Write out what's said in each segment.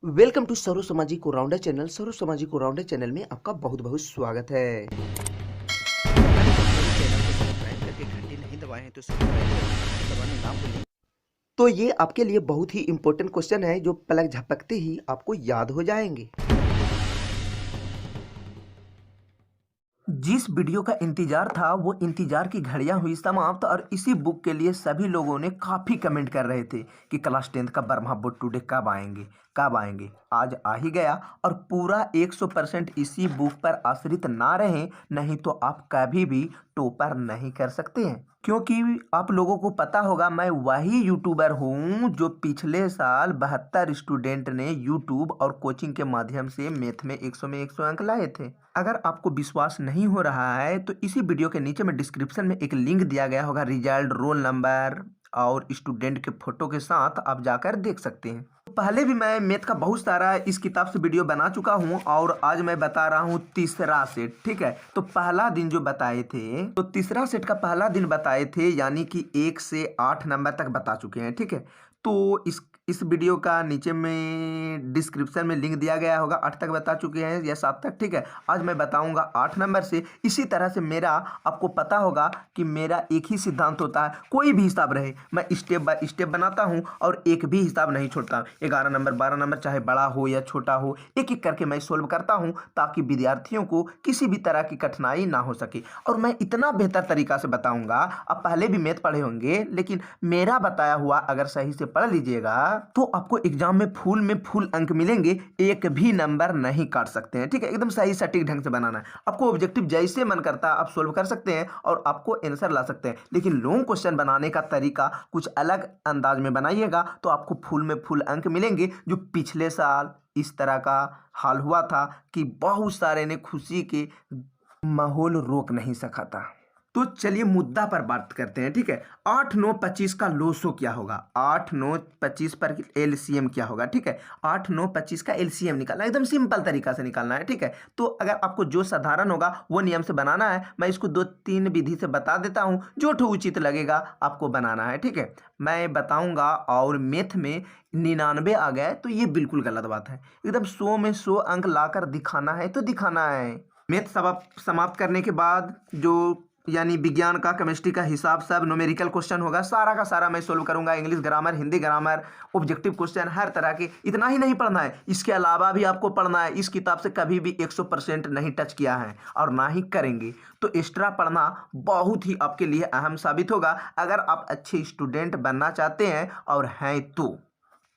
Welcome to serve सामाजिक rounder channel. सर्व सामाजिक rounder channel में आपका बहुत बहुत स्वागत है। चैनल को सब्सक्राइब करके घंटी नहीं दबाए हैं तो सब्सक्राइब करके दबाना ना भूलें। तो ये आपके लिए बहुत ही इंपॉर्टेंट क्वेश्चन है जो पलक झपकते ही आपको याद हो जाएंगे। जिस वीडियो का इंतजार था वो इंतजार की घड़ियां हुई समाप्त और इसी बुक के लिए सभी लोगों ने काफ़ी कमेंट कर रहे थे कि क्लास 10th का बर्मा बुक टुडे कब आएंगे कब आएंगे। आज आ ही गया और पूरा 100% इसी बुक पर आश्रित ना रहें, नहीं तो आप कभी भी टॉपर नहीं कर सकते हैं। क्योंकि आप लोगों को पता होगा मैं वही यूट्यूबर हूँ जो पिछले साल 72 स्टूडेंट ने यूट्यूब और कोचिंग के माध्यम से मैथ में 100 में 100 अंक लाए थे। अगर आपको विश्वास नहीं हो रहा है तो इसी वीडियो के नीचे में डिस्क्रिप्शन में एक लिंक दिया गया होगा, रिजल्ट, रोल नंबर और स्टूडेंट के फोटो के साथ आप जाकर देख सकते हैं। पहले भी मैं मैथ का बहुत सारा इस किताब से वीडियो बना चुका हूं और आज मैं बता रहा हूं तीसरा सेट। ठीक है, तो पहला दिन जो बताए थे तो तीसरा सेट का पहला दिन बताए थे, यानी कि 1 से 8 नंबर तक बता चुके हैं। ठीक है, तो इस वीडियो का नीचे में डिस्क्रिप्शन में लिंक दिया गया होगा। 8 तक बता चुके हैं या 7 तक। ठीक है, आज मैं बताऊंगा 8 नंबर से। इसी तरह से मेरा आपको पता होगा कि मेरा एक ही सिद्धांत होता है, कोई भी हिसाब रहे मैं स्टेप बाय स्टेप बनाता हूं और एक भी हिसाब नहीं छोड़ता। 11 नंबर 12 नंबर चाहे बड़ा हो या छोटा हो, एक एक करके मैं सोल्व करता हूं ताकि विद्यार्थियों को किसी भी तरह की कठिनाई ना हो सके। और मैं इतना बेहतर तरीका से बताऊंगा, आप पहले भी मैथ पढ़े होंगे लेकिन मेरा बताया हुआ अगर सही से पढ़ लीजिएगा तो आपको एग्जाम में फुल अंक मिलेंगे, एक भी नंबर नहीं काट सकते हैं। ठीक है, एकदम सही सटीक ढंग से बनाना है आपको। ऑब्जेक्टिव जैसे मन करता है आप सोल्व कर सकते हैं और आपको आंसर ला सकते हैं, लेकिन लॉन्ग क्वेश्चन बनाने का तरीका कुछ अलग अंदाज में बनाइएगा तो आपको फुल अंक मिलेंगे। जो पिछले साल इस तरह का हाल हुआ था कि बहुत सारे ने खुशी के माहौल रोक नहीं सका था। तो चलिए मुद्दा पर बात करते हैं। ठीक है, 8 9 25 का लोसो क्या होगा, 8 9 25 पर एलसीएम क्या होगा। ठीक है, 8 9 25 का एलसीएम निकालना एकदम सिंपल तरीका से निकालना है। ठीक है, तो अगर आपको जो साधारण होगा वो नियम से बनाना है। मैं इसको 2-3 विधि से बता देता हूं, जो ठो उचित लगेगा आपको बनाना है। ठीक है, मैं बताऊंगा और मैथ में 99 आ गए तो ये बिल्कुल गलत बात है। एकदम 100 में 100 अंक लाकर दिखाना है तो दिखाना है। मैथ समाप्त करने के बाद जो यानी विज्ञान का, केमिस्ट्री का हिसाब सब न्यूमेरिकल क्वेश्चन होगा, सारा का सारा मैं सोल्व करूंगा। English grammar, Hindi grammar, objective question हर तरह के। इतना ही नहीं पढ़ना है, इसके अलावा भी आपको पढ़ना है। इस किताब से कभी भी 100% नहीं टच किया है और ना ही करेंगे, तो एक्स्ट्रा पढ़ना बहुत ही आपके लिए अहम साबित होगा अगर आप अच्छे स्टूडेंट बनना चाहते हैं और हैं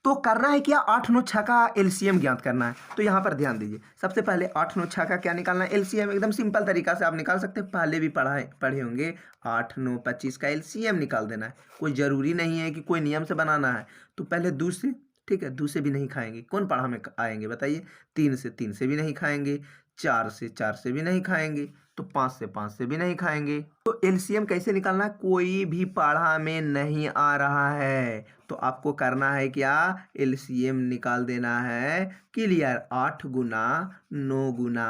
तो करना है क्या, 8 9 6 का एलसीएम ज्ञात करना है। तो यहाँ पर ध्यान दीजिए, सबसे पहले 8 9 6 का क्या निकालना है, एलसीएम। एकदम सिंपल तरीका से आप निकाल सकते हैं, पहले भी पढ़े होंगे। 8 9 25 का एलसीएम निकाल देना है, कोई ज़रूरी नहीं है कि कोई नियम से बनाना है। तो पहले 2 से, ठीक है, 2 से भी नहीं खाएंगे, कौन पढ़ा में आएंगे बताइए। 3 से भी नहीं खाएंगे, 4 से भी नहीं खाएंगे, तो 5 से भी नहीं खाएंगे। तो एलसीएम कैसे निकालना है, कोई भी पढ़ा में नहीं आ रहा है तो आपको करना है क्या, एलसीएम निकाल देना है। क्लियर, 8 गुना 9 गुना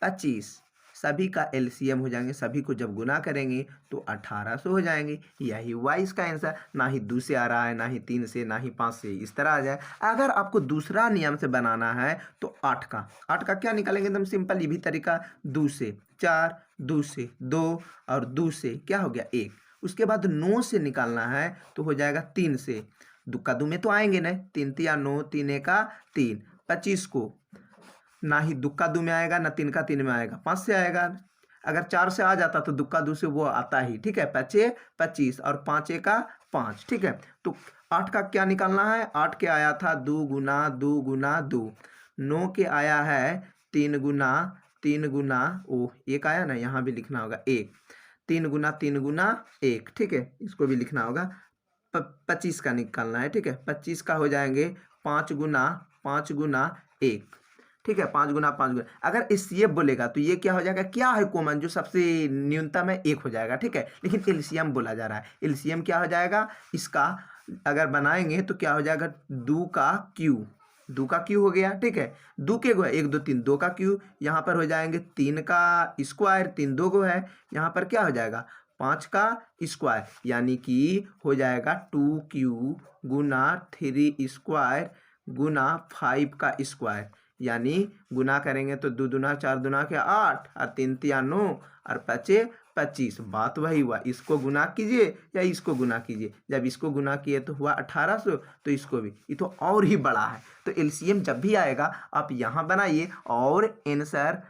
25, सभी का एलसीएम हो जाएंगे। सभी को जब गुना करेंगे तो 1800 हो जाएंगे। यही हुआ इसका आंसर। ना ही 2 से आ रहा है, ना ही 3 से, ना ही 5 से, इस तरह आ जाए। अगर आपको दूसरा नियम से बनाना है तो 8 का क्या निकालेंगे, एकदम सिंपल ये भी तरीका। 2 से 4, 2 से 2 और 2 से क्या हो गया 1। उसके बाद 9 से निकालना है तो हो जाएगा 3 से, दुक्का दू में तो आएंगे नहीं, 3 तिया 9, 3 एका 3। 25 को ना ही दुक्का दू में आएगा ना 3 का 3 में आएगा, 5 से आएगा। अगर 4 से आ जाता तो दुक्का दू से वो आता ही। ठीक है, 5 25 और 5 एका 5। ठीक है, तो 8 का क्या निकालना है, 8 के आया था 2 गुना 2 गुना 2। 9 के आया है 3 गुना 3 गुना, ओ एक आया ना, यहाँ भी लिखना होगा 1। 3 गुना 3 गुना 1। ठीक है, इसको भी लिखना होगा। 25 का निकालना है। ठीक है, 25 का हो जाएंगे 5 गुना 5 गुना 1। ठीक है, 5 गुना 5 गुना। अगर एचसीएफ बोलेगा तो ये क्या हो जाएगा, क्या है कॉमन, जो सबसे न्यूनतम है 1 हो जाएगा। ठीक है, लेकिन एलसीएम बोला जा रहा है। एलसीएम क्या हो जाएगा इसका, अगर बनाएंगे तो क्या हो जाएगा, 2 का क्यू, 2 का क्यू हो गया। ठीक है, 2 के गो है 1 2 3, 2 का क्यू। यहाँ पर हो जाएंगे 3 का स्क्वायर, 3 2 गो है। यहाँ पर क्या हो जाएगा 5 का स्क्वायर, यानी कि हो जाएगा 2Q गुना 3 स्क्वायर गुना 5 का स्क्वायर, यानी गुना करेंगे तो 2 दूना 4 दूना के 8 और 3 तिया 9 और 5 25। बात वही हुआ, इसको गुना कीजिए या इसको गुना कीजिए। जब इसको गुना किए तो हुआ 1800, तो इसको भी, ये तो और ही बड़ा है। तो एलसीएम जब भी आएगा आप यहाँ बनाइए और आंसर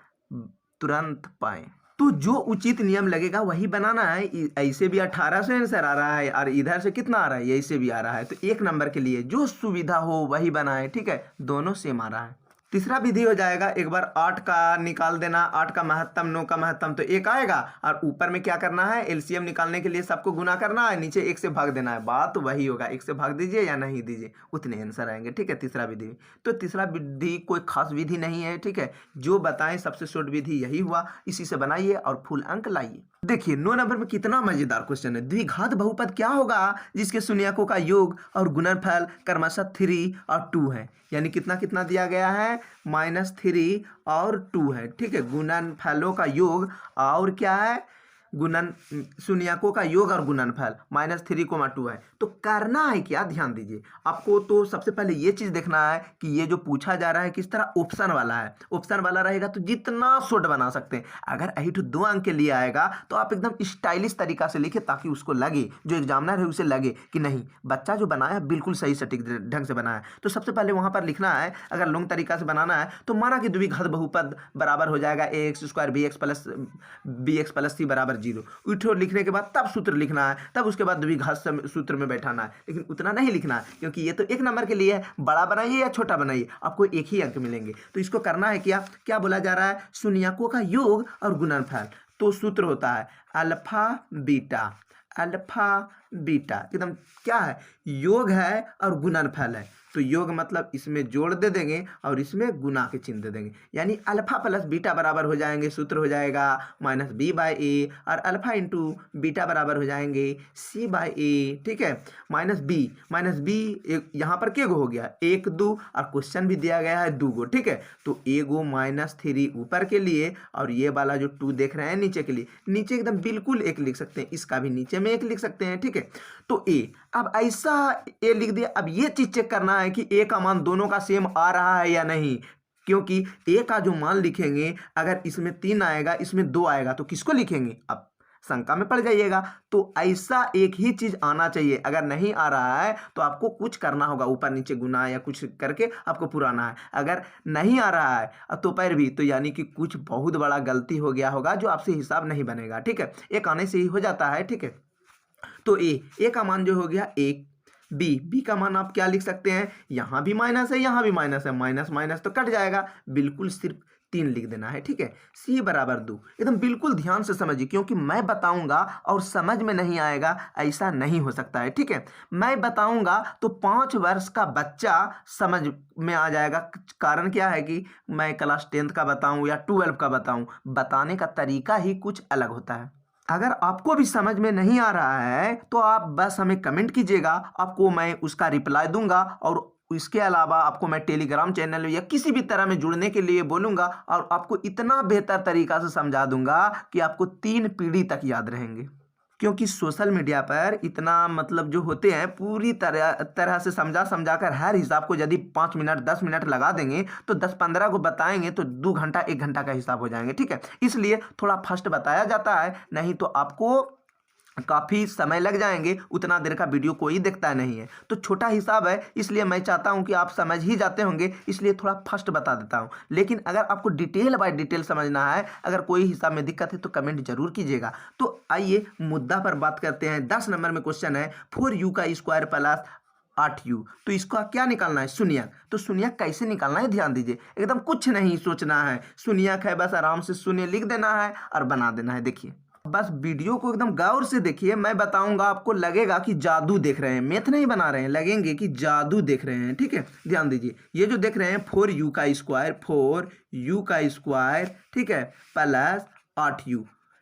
तुरंत पाएं। तो जो उचित नियम लगेगा वही बनाना है। ऐसे भी 1800 आंसर आ रहा है और इधर से कितना आ रहा है, ऐसे भी आ रहा है। तो एक नंबर के लिए जो सुविधा हो वही बनाए, ठीक है, दोनों सेम आ रहा है। तीसरा विधि हो जाएगा, एक बार 8 का निकाल देना, 8 का महत्तम 9 का महत्तम तो 1 आएगा, और ऊपर में क्या करना है, एलसीएम निकालने के लिए सबको गुना करना है, नीचे 1 से भाग देना है। बात तो वही होगा, 1 से भाग दीजिए या नहीं दीजिए उतने आंसर आएंगे, ठीक है। तीसरा विधि, तो तीसरा विधि कोई खास विधि नहीं है, ठीक है, जो बताएं सबसे शॉर्ट विधि यही हुआ, इसी से बनाइए और फुल अंक लाइए। देखिए 9 नंबर में कितना मजेदार क्वेश्चन है। द्विघात बहुपद क्या होगा जिसके शून्यकों का योग और गुणनफल क्रमशः 3 और 2 है, यानी कितना कितना दिया गया है, -3 और 2 है, ठीक है। गुणनफलों का योग और क्या है, गुणन शून्यकों का योग और गुणनफल -3, 2 है। तो करना है क्या, ध्यान दीजिए, आपको तो सबसे पहले ये चीज देखना है कि ये जो पूछा जा रहा है किस तरह ऑप्शन वाला है। ऑप्शन वाला रहेगा तो जितना शॉर्ट बना सकते हैं। अगर यही तो 2 अंक के लिए आएगा तो आप एकदम स्टाइलिश तरीका से लिखे, ताकि उसको लगे, जो एग्जामिनर है उसे लगे कि नहीं बच्चा जो बनाया बिल्कुल सही सटीक ढंग से बनाया है। तो सबसे पहले वहां पर लिखना है, अगर लॉन्ग तरीका से बनाना है तो माना कि द्विघात बहुपद बराबर हो जाएगा ax² bx + c बराबर 0। उठो लिखने के बाद तब सूत्र लिखना है, तब उसके बाद द्विघात सूत्र में बैठाना है। लेकिन उतना नहीं लिखना है, क्योंकि ये तो एक नंबर के लिए है। बड़ा बनाइए या छोटा बनाइए, आपको एक ही अंक मिलेंगे। तो इसको करना है क्या, क्या बोला जा रहा है, शून्यकों का योग और गुणनफल। तो सूत्र होता है अल्फा बीटा, अल्फा बीटा एकदम क्या है, योग है और गुणनफल है। तो योग मतलब इसमें जोड़ दे देंगे और इसमें गुना के चिन्ह दे देंगे, यानी अल्फा प्लस बीटा बराबर हो जाएंगे, सूत्र हो जाएगा -b/a, और अल्फा इंटू बीटा बराबर हो जाएंगे c/a, ठीक है। -b यहाँ पर क्या गो हो गया, 1 2, और क्वेश्चन भी दिया गया है 2 गो, ठीक है। तो एगो -3 ऊपर के लिए और ये वाला जो 2 देख रहे हैं नीचे के लिए, नीचे एकदम बिल्कुल 1 लिख सकते हैं, इसका भी नीचे में 1 लिख सकते हैं, ठीक है। तो ए, अब ऐसा ए लिख दिया। अब ये चीज चेक करना है कि ए का मान दोनों का सेम आ रहा है या नहीं, क्योंकि ए का जो मान लिखेंगे अगर इसमें 3 आएगा इसमें 2 आएगा तो किसको लिखेंगे, अब शंका में पड़ जाइएगा। तो ऐसा एक ही चीज आना चाहिए, अगर नहीं आ रहा है तो आपको कुछ करना होगा, ऊपर नीचे गुना या कुछ करके आपको पुराना है। अगर नहीं आ रहा है तो पैर भी, तो यानी कि कुछ बहुत बड़ा गलती हो गया होगा जो आपसे हिसाब नहीं बनेगा, ठीक है। एक आने से ही हो जाता है, ठीक है। तो ए का मान जो हो गया 1, बी का मान आप क्या लिख सकते हैं, यहां भी माइनस है यहां भी माइनस है, माइनस माइनस तो कट जाएगा, बिल्कुल सिर्फ 3 लिख देना है, ठीक है। सी बराबर 2, एकदम बिल्कुल ध्यान से समझिए, क्योंकि मैं बताऊंगा और समझ में नहीं आएगा, ऐसा नहीं हो सकता है, ठीक है। मैं बताऊंगा तो 5 वर्ष का बच्चा समझ में आ जाएगा। कारण क्या है कि मैं क्लास 10th का बताऊं या 12 का बताऊं, बताने का तरीका ही कुछ अलग होता है। अगर आपको भी समझ में नहीं आ रहा है तो आप बस हमें कमेंट कीजिएगा, आपको मैं उसका रिप्लाई दूंगा। और इसके अलावा आपको मैं टेलीग्राम चैनल या किसी भी तरह में जुड़ने के लिए बोलूंगा, और आपको इतना बेहतर तरीका से समझा दूंगा कि आपको 3 पीढ़ी तक याद रहेंगे। क्योंकि सोशल मीडिया पर इतना मतलब जो होते हैं पूरी तरह से समझा कर हर हिसाब को यदि 5 मिनट 10 मिनट लगा देंगे तो 10-15 को बताएंगे तो 2 घंटा 1 घंटा का हिसाब हो जाएंगे, ठीक है। इसलिए थोड़ा फास्ट बताया जाता है, नहीं तो आपको काफ़ी समय लग जाएंगे, उतना देर का वीडियो कोई देखता नहीं है। तो छोटा हिसाब है, इसलिए मैं चाहता हूं कि आप समझ ही जाते होंगे, इसलिए थोड़ा फास्ट बता देता हूं। लेकिन अगर आपको डिटेल बाय डिटेल समझना है, अगर कोई हिसाब में दिक्कत है तो कमेंट जरूर कीजिएगा। तो आइए मुद्दा पर बात करते हैं। 10 नंबर में क्वेश्चन है 4u का स्क्वायर प्लस 8u, तो इसका क्या निकालना है, शून्यक। तो शून्यक कैसे निकालना है, ध्यान दीजिए, एकदम कुछ नहीं सोचना है, शून्यक है बस आराम से शून्य लिख देना है और बना देना है। देखिए बस वीडियो को एकदम गौर से देखिए, मैं बताऊंगा, आपको लगेगा कि जादू देख रहे हैं, मैथ नहीं बना रहे हैं, लगेंगे कि जादू देख रहे हैं, ठीक है। ध्यान दीजिए, ये जो देख रहे हैं 4u का स्क्वायर, ठीक है, प्लस 8u,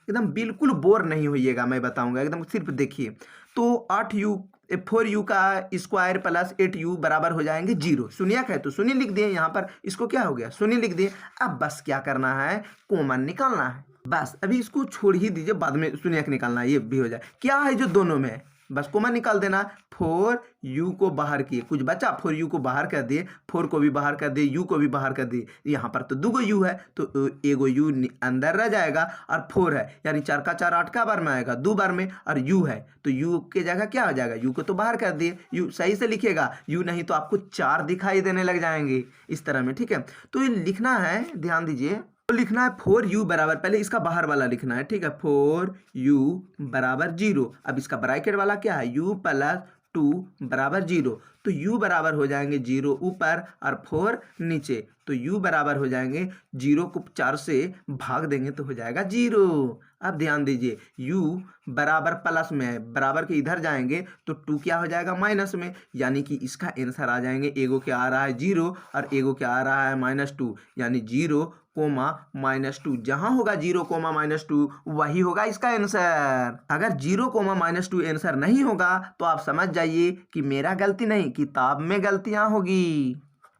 एकदम बिल्कुल बोर नहीं होइएगा, मैं बताऊंगा, एकदम सिर्फ देखिए। तो 4u का स्क्वायर प्लस 8u बराबर हो जाएंगे 0। शून्यक है तो शून्य लिख दिए, यहाँ पर इसको क्या हो गया, शून्य लिख दिए। अब बस क्या करना है, कॉमन निकालना है, बस अभी इसको छोड़ ही दीजिए, बाद में शून्यक निकालना है, ये भी हो जाए। क्या है जो दोनों में है, बस कॉमन निकाल देना। 4u को बाहर किए, कुछ बचा, 4u को बाहर कर दिए, 4 को भी बाहर कर दिए, u को भी बाहर कर दिए। यहाँ पर तो 2 u है तो एगो u अंदर रह जाएगा और 4 है, यानी 4 का 4 8 का बार में आएगा, 2 बार में, और u है तो u के जगह क्या हो जाएगा, u को तो बाहर कर दिए, u सही से लिखिएगा, u नहीं तो आपको 4 दिखाई देने लग जाएंगे इस तरह में, ठीक है। तो ये लिखना है, ध्यान दीजिए, तो लिखना है 4u बराबर, पहले इसका बाहर वाला लिखना है, ठीक है, 4u बराबर 0। अब इसका ब्रैकेट वाला क्या है, u प्लस 2 बराबर 0, तो u बराबर हो जाएंगे 0 ऊपर और 4 नीचे, तो u बराबर हो जाएंगे 0 को 4 से भाग देंगे तो हो जाएगा 0। अब ध्यान दीजिए, u बराबर प्लस में है, बराबर के इधर जाएंगे तो 2 क्या हो जाएगा माइनस में, यानी कि इसका आंसर आ जाएंगे, एगो क्या आ रहा है 0 और एगो क्या आ रहा है -2, यानी 0 कोमा -2, जहां होगा 0 कोमा -2 वही होगा इसका आंसर। अगर 0 कोमा -2 आंसर नहीं होगा तो आप समझ जाइए कि मेरा गलती नहीं, किताब में गलतियां होगी।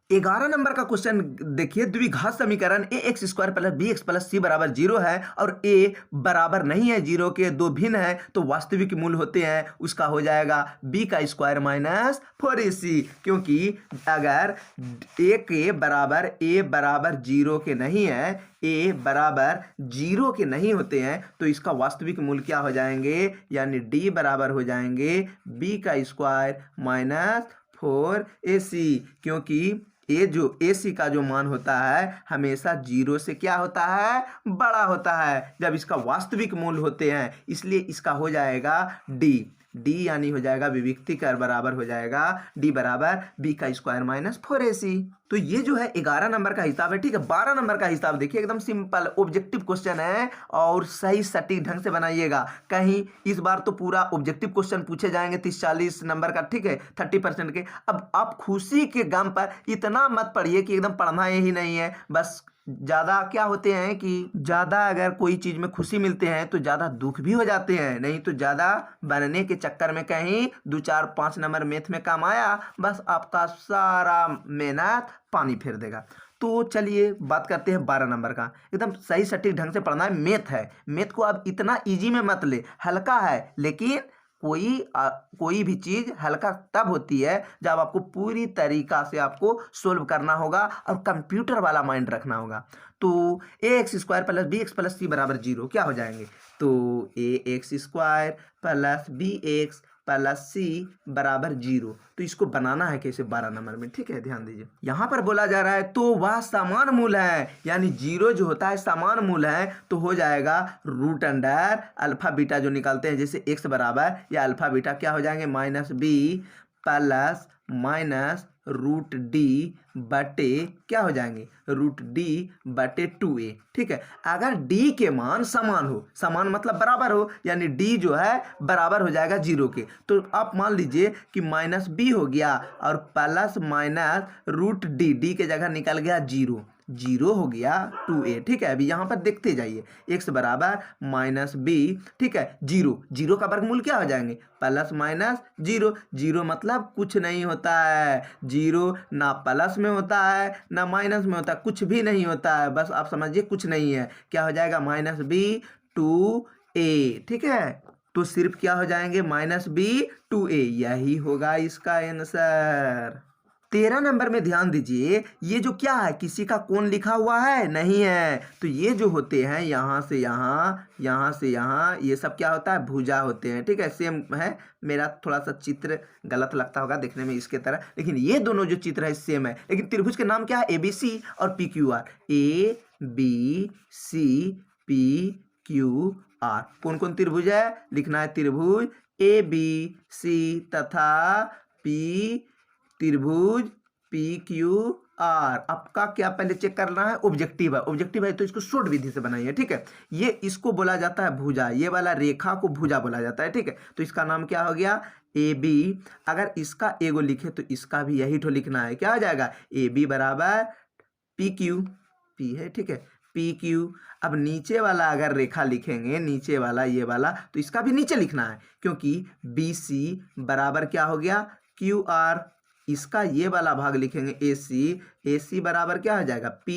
11 नंबर का क्वेश्चन देखिए, द्विघात समीकरण ax square plus bx plus c बराबर 0 है और a बराबर नहीं है 0 के, दो भिन्न है तो वास्तविक मूल होते हैं, उसका हो जाएगा b का स्क्वायर माइनस 4ac, क्योंकि अगर a बराबर 0 के नहीं है, a बराबर 0 के नहीं होते हैं तो इसका वास्तविक मूल क्या हो जाएंगे, यानी d बराबर हो जाएंगे b का स्क्वायर माइनस 4ac, क्योंकि ए जो AC का जो मान होता है हमेशा 0 से क्या होता है, बड़ा होता है जब इसका वास्तविक मूल होते हैं, इसलिए इसका हो जाएगा D यानी हो जाएगा विविक्ति कर बराबर हो जाएगा D बराबर b का स्क्वायर माइनस 4ac। तो ये जो है 11 नंबर का हिसाब है, ठीक है। 12 नंबर का हिसाब देखिए, एकदम सिंपल ऑब्जेक्टिव क्वेश्चन है और सही सटीक ढंग से बनाइएगा, कहीं इस बार तो पूरा ऑब्जेक्टिव क्वेश्चन पूछे जाएंगे 30-40 नंबर का, ठीक है, 30% के। अब आप खुशी के गम पर इतना मत पढ़िए कि एकदम पढ़ना ही नहीं है, बस ज़्यादा क्या होते हैं कि ज़्यादा अगर कोई चीज़ में खुशी मिलते हैं तो ज़्यादा दुख भी हो जाते हैं, नहीं तो ज़्यादा बनने के चक्कर में कहीं 2 4 5 नंबर मैथ में कम आया, बस आपका सारा मेहनत पानी फेर देगा। तो चलिए बात करते हैं 12 नंबर का, एकदम सही सटीक ढंग से पढ़ना है, मैथ है, मैथ को अब इतना इजी में मत ले, हल्का है, लेकिन कोई भी चीज़ हल्का तब होती है जब आपको पूरी तरीका से आपको सोल्व करना होगा और कंप्यूटर वाला माइंड रखना होगा। तो ax square plus bx plus c बराबर 0 क्या हो जाएंगे, तो ax square plus bx plus c बराबर 0, तो इसको बनाना है कैसे 12 नंबर में, ठीक है, ध्यान दीजिए। यहाँ पर बोला जा रहा है तो वह समान मूल है, यानी 0 जो होता है समान मूल है, तो हो जाएगा रूट अंडर अल्फा बीटा जो निकालते हैं, जैसे x बराबर या अल्फा बीटा क्या हो जाएंगे -b plus minus root D बटे क्या हो जाएंगे, रूट डी बटे 2a, ठीक है। अगर d के मान समान हो, समान मतलब बराबर हो, यानी d जो है बराबर हो जाएगा 0 के, तो आप मान लीजिए कि -b हो गया और प्लस माइनस रूट डी के जगह निकल गया 0 हो गया 2a, ठीक है। अभी यहाँ पर देखते जाइए, x बराबर -b, ठीक है, 0 का वर्गमूल क्या हो जाएंगे, प्लस माइनस 0 मतलब कुछ नहीं होता है, 0 ना प्लस में होता है ना माइनस में होता है, कुछ भी नहीं होता है, बस आप समझिए कुछ नहीं है, क्या हो जाएगा -b 2a, ठीक है। तो सिर्फ क्या हो जाएंगे -b 2a, यही होगा इसका आंसर। 13 नंबर में ध्यान दीजिए, ये जो क्या है, किसी का कोण लिखा हुआ है नहीं है, तो ये जो होते हैं यहाँ से यहाँ, यहाँ से यहाँ, ये सब क्या होता है, भुजा होते हैं, ठीक है। सेम है, मेरा थोड़ा सा चित्र गलत लगता होगा देखने में इसके तरह, लेकिन ये दोनों जो चित्र है सेम है, लेकिन त्रिभुज के नाम क्या है, ABC और PQR, ABCPQR। कौन कौन त्रिभुज है, लिखना है त्रिभुज ABC तथा त्रिभुज PQR। आपका क्या पहले चेक करना है, ऑब्जेक्टिव है, ऑब्जेक्टिव है तो इसको शॉर्ट विधि से बनाइए, ठीक है। ये इसको बोला जाता है भुजा, ये वाला रेखा को भुजा बोला जाता है, ठीक है। तो इसका नाम क्या हो गया, AB। अगर इसका एगो लिखे तो इसका भी यही ठो लिखना है, क्या हो जाएगा, AB बराबर PQ, P है, ठीक है, PQ। अब नीचे वाला अगर रेखा लिखेंगे, नीचे वाला ये वाला, तो इसका भी नीचे लिखना है, क्योंकि BC बराबर क्या हो गया, QR। इसका ये वाला भाग लिखेंगे AC बराबर क्या हो जाएगा, P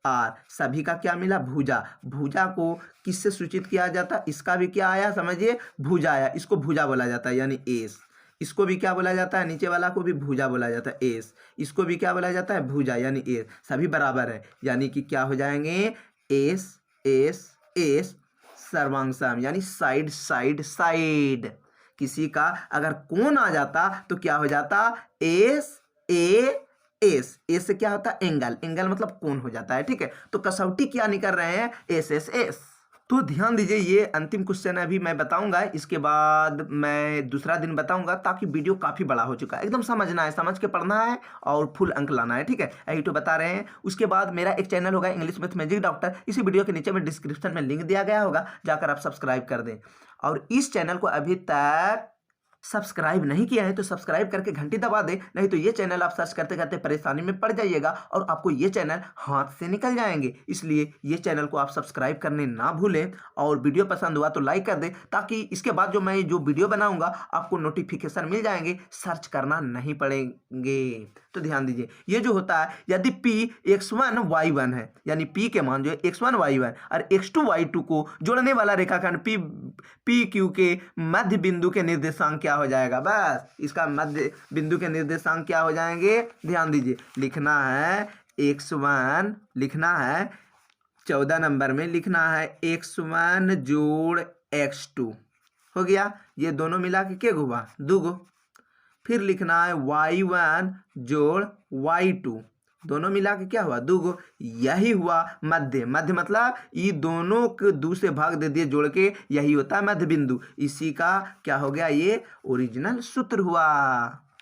आर, सभी का क्या मिला, भुजा। भुजा को किससे सूचित किया जाता, इसका भी क्या आया समझिए, भुजा आया, इसको भुजा बोला जाता है यानी एस। इसको भी क्या बोला जाता है, नीचे वाला को भी भुजा बोला जाता है एस। इसको भी क्या बोला जाता है, भुजा यानी एस। सभी बराबर है यानी कि क्या हो जाएंगे, एस एस एस सर्वांग यानी साइड साइड साइड। किसी का अगर कोण आ जाता तो क्या हो जाता, एस ए एस। एस से क्या होता है, एंगल। एंगल मतलब कोण हो जाता है, ठीक है। तो कसौटी क्या नहीं कर रहे हैं, एस एस एस। तो ध्यान दीजिए, ये अंतिम क्वेश्चन अभी मैं बताऊंगा, इसके बाद मैं दूसरा दिन बताऊंगा, ताकि वीडियो काफ़ी बड़ा हो चुका है। एकदम समझना है, समझ के पढ़ना है और फुल अंक लाना है, ठीक है। यही तो बता रहे हैं। उसके बाद मेरा एक चैनल होगा इंग्लिश विथ मैजिक डॉक्टर, इसी वीडियो के नीचे में डिस्क्रिप्शन में लिंक दिया गया होगा, जाकर आप सब्सक्राइब कर दें। और इस चैनल को अभी तक सब्सक्राइब नहीं किया है तो सब्सक्राइब करके घंटी दबा दे, नहीं तो ये चैनल आप सर्च करते करते परेशानी में पड़ जाइएगा और आपको ये चैनल हाथ से निकल जाएंगे। इसलिए ये चैनल को आप सब्सक्राइब करने ना भूलें और वीडियो पसंद हुआ तो लाइक कर दें, ताकि इसके बाद जो वीडियो बनाऊंगा आपको नोटिफिकेशन मिल जाएंगे, सर्च करना नहीं पड़ेंगे। तो ध्यान दीजिए, ये जो होता है, यदि p x1 y1 है, यानी p के मान जो है x1 y1 और x2 y2 को जोड़ने वाला रेखाखंड p q के मध्य बिंदु के निर्देशांक क्या हो जाएगा, बस इसका मध्य बिंदु के निर्देशांक क्या हो जाएंगे। ध्यान दीजिए, लिखना है x1, लिखना है 14 नंबर में, लिखना है x1 जोड़ x2 हो गया। ये दोनों मिला के क्या हुआ, 2 फिर लिखना है y1 जोड़ y2, दोनों मिला के क्या हुआ, 2। यही हुआ मध्य। मध्य मतलब ये दोनों को 2 से भाग दे दिए जोड़ के, यही होता है मध्य बिंदु। इसी का क्या हो गया, ये ओरिजिनल सूत्र हुआ।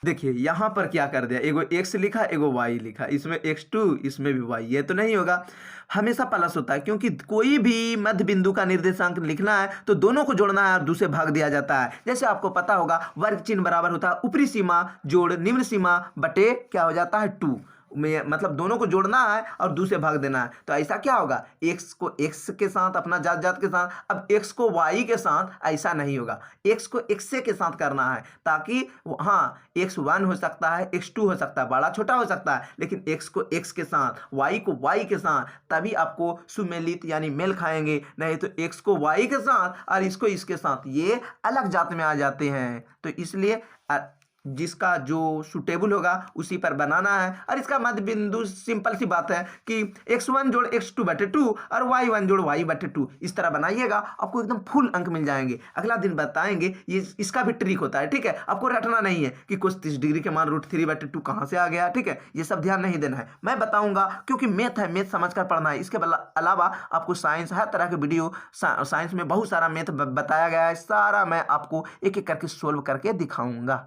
देखिए यहाँ पर क्या कर दिया, एगो x लिखा, एगो y लिखा, इसमें x2, इसमें भी y। ये तो नहीं होगा, हमेशा प्लस होता है, क्योंकि कोई भी मध्य बिंदु का निर्देशांक लिखना है तो दोनों को जोड़ना है और 2 से भाग दिया जाता है। जैसे आपको पता होगा, वर्ग चिन्ह बराबर होता है ऊपरी सीमा जोड़ निम्न सीमा बटे क्या हो जाता है 2 में, मतलब दोनों को जोड़ना है और 2 से भाग देना है। तो ऐसा क्या होगा, x को x के साथ अपना जात जात के साथ, अब x को y के साथ ऐसा नहीं होगा, x को x के साथ करना है, ताकि हाँ x1 हो सकता है, x2 हो सकता है, बड़ा छोटा हो सकता है, लेकिन x को x के साथ, y को y के साथ, तभी आपको सुमेलित यानी मेल खाएंगे। नहीं तो x को y के साथ और इसको इसके साथ, ये अलग जात में आ जाते हैं। तो इसलिए जिसका जो सुटेबल होगा उसी पर बनाना है। और इसका मध्य बिंदु सिंपल सी बात है कि x1 जोड़ x2 बटे 2 और y1 जोड़ y बटे 2, इस तरह बनाइएगा, आपको एकदम फुल अंक मिल जाएंगे। अगला दिन बताएंगे, ये इसका भी ट्रिक होता है, ठीक है। आपको रटना नहीं है कि कुछ 30 डिग्री के मान √3 बटे 2 कहाँ से आ गया, ठीक है। ये सब ध्यान नहीं देना है, मैं बताऊंगा, क्योंकि मैथ है, मैथ समझ कर पढ़ना है। इसके अलावा आपको साइंस, हर तरह के वीडियो साइंस में बहुत सारा मैथ बताया गया है, सारा मैं आपको एक एक करके सोल्व करके दिखाऊंगा।